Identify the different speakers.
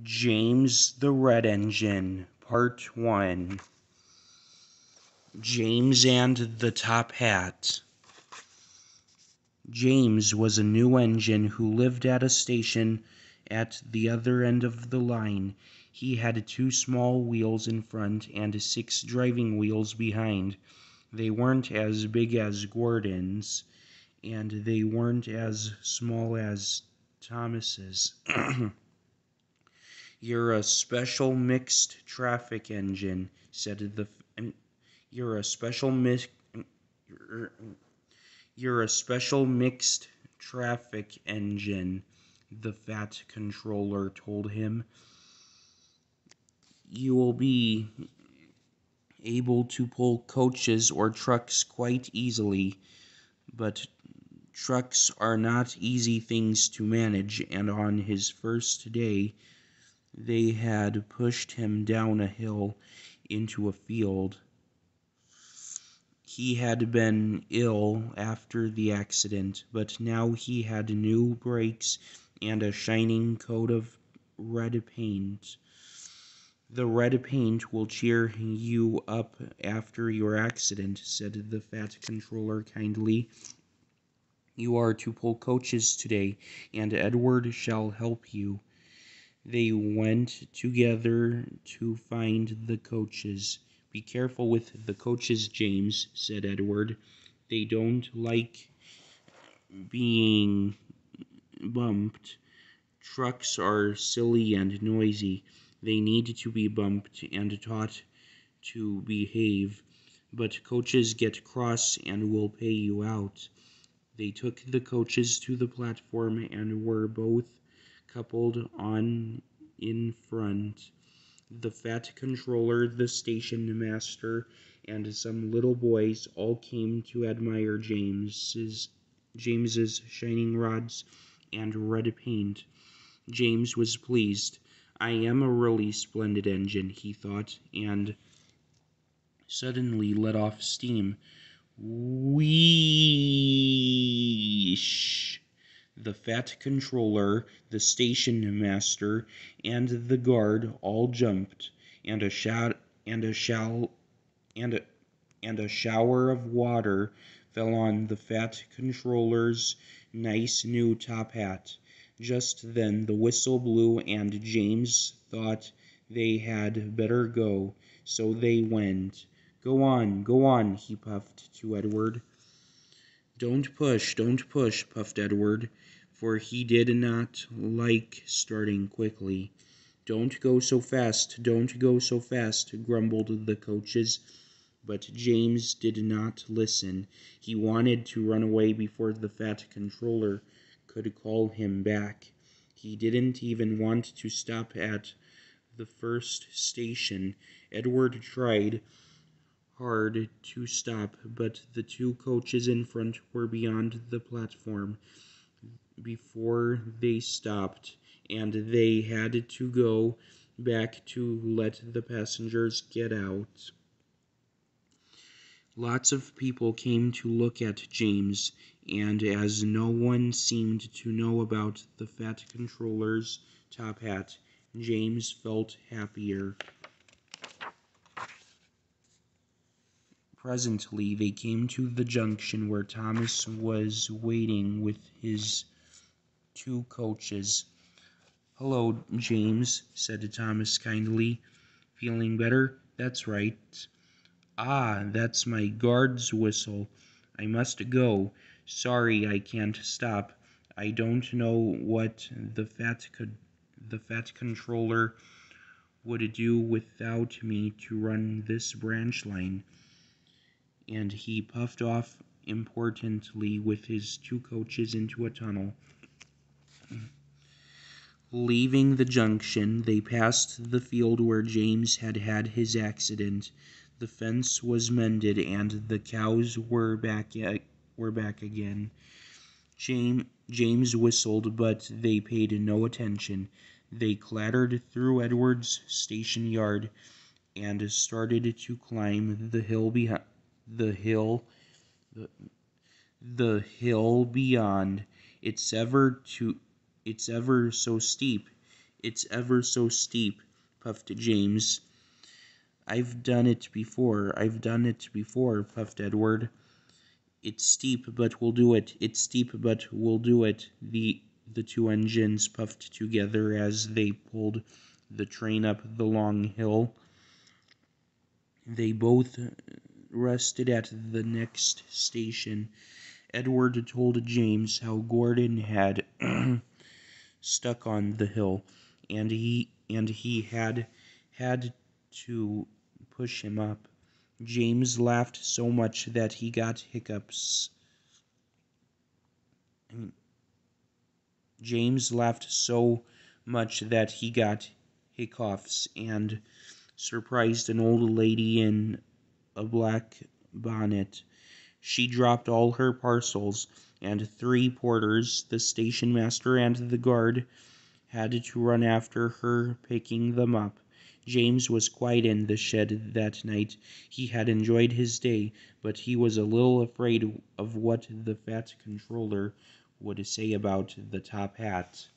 Speaker 1: James the Red Engine, Part 1. James and the Top Hat. James was a new engine who lived at a station at the other end of the line. He had 2 small wheels in front and 6 driving wheels behind. They weren't as big as Gordon's, and they weren't as small as Thomas's. "You're a special mixed traffic engine," said the. You're a special You're a special mixed traffic engine, the fat controller told him. "You will be able to pull coaches or trucks quite easily, but trucks are not easy things to manage," and on his first day, they had pushed him down a hill into a field. He had been ill after the accident, but now he had new brakes and a shining coat of red paint. "The red paint will cheer you up after your accident," said the fat controller kindly. "You are to pull coaches today, and Edward shall help you." They went together to find the coaches. "Be careful with the coaches, James," said Edward. "They don't like being bumped. Trucks are silly and noisy. They need to be bumped and taught to behave. But coaches get cross and will pay you out." They took the coaches to the platform and were both coupled on in front. The fat controller, the station master, and some little boys all came to admire James's shining rods and red paint. James was pleased. "I am a really splendid engine," he thought, and suddenly let off steam. Wheesh! The fat controller, the station master, and the guard all jumped, and a shower of water fell on the fat controller's nice new top hat. Just then the whistle blew, and James thought they had better go, so they went. Go on," he puffed to Edward. Don't push," puffed Edward, for he did not like starting quickly. Don't go so fast," grumbled the coaches. But James did not listen. He wanted to run away before the fat controller could call him back. He didn't even want to stop at the first station. Edward tried hard to stop, but the 2 coaches in front were beyond the platform before they stopped, and they had to go back to let the passengers get out. Lots of people came to look at James, and as no one seemed to know about the fat controller's top hat, James felt happier. Presently they came to the junction where Thomas was waiting with his 2 coaches. "Hello, James," said Thomas kindly. "Feeling better? That's right. Ah, that's my guard's whistle. I must go. Sorry I can't stop. I don't know what the fat controller would do without me to run this branch line." And he puffed off importantly with his 2 coaches into a tunnel. Leaving the junction, they passed the field where James had had his accident. The fence was mended, and the cows were back again. James whistled, but they paid no attention. They clattered through Edward's station yard and started to climb the hill beyond. It's ever so steep, It's ever so steep, puffed James. I've done it before, puffed Edward. It's steep, but we'll do it. It's steep, but we'll do it. The two engines puffed together as they pulled the train up the long hill. They both rested at the next station. Edward told James how Gordon had stuck on the hill, and he had to push him up. James laughed so much that he got hiccups. James laughed so much that he got hiccoughs and surprised an old lady in a black bonnet. She dropped all her parcels, and 3 porters, the station master and the guard, had to run after her, picking them up. James was quiet in the shed that night. He had enjoyed his day, but he was a little afraid of what the fat controller would say about the top hat.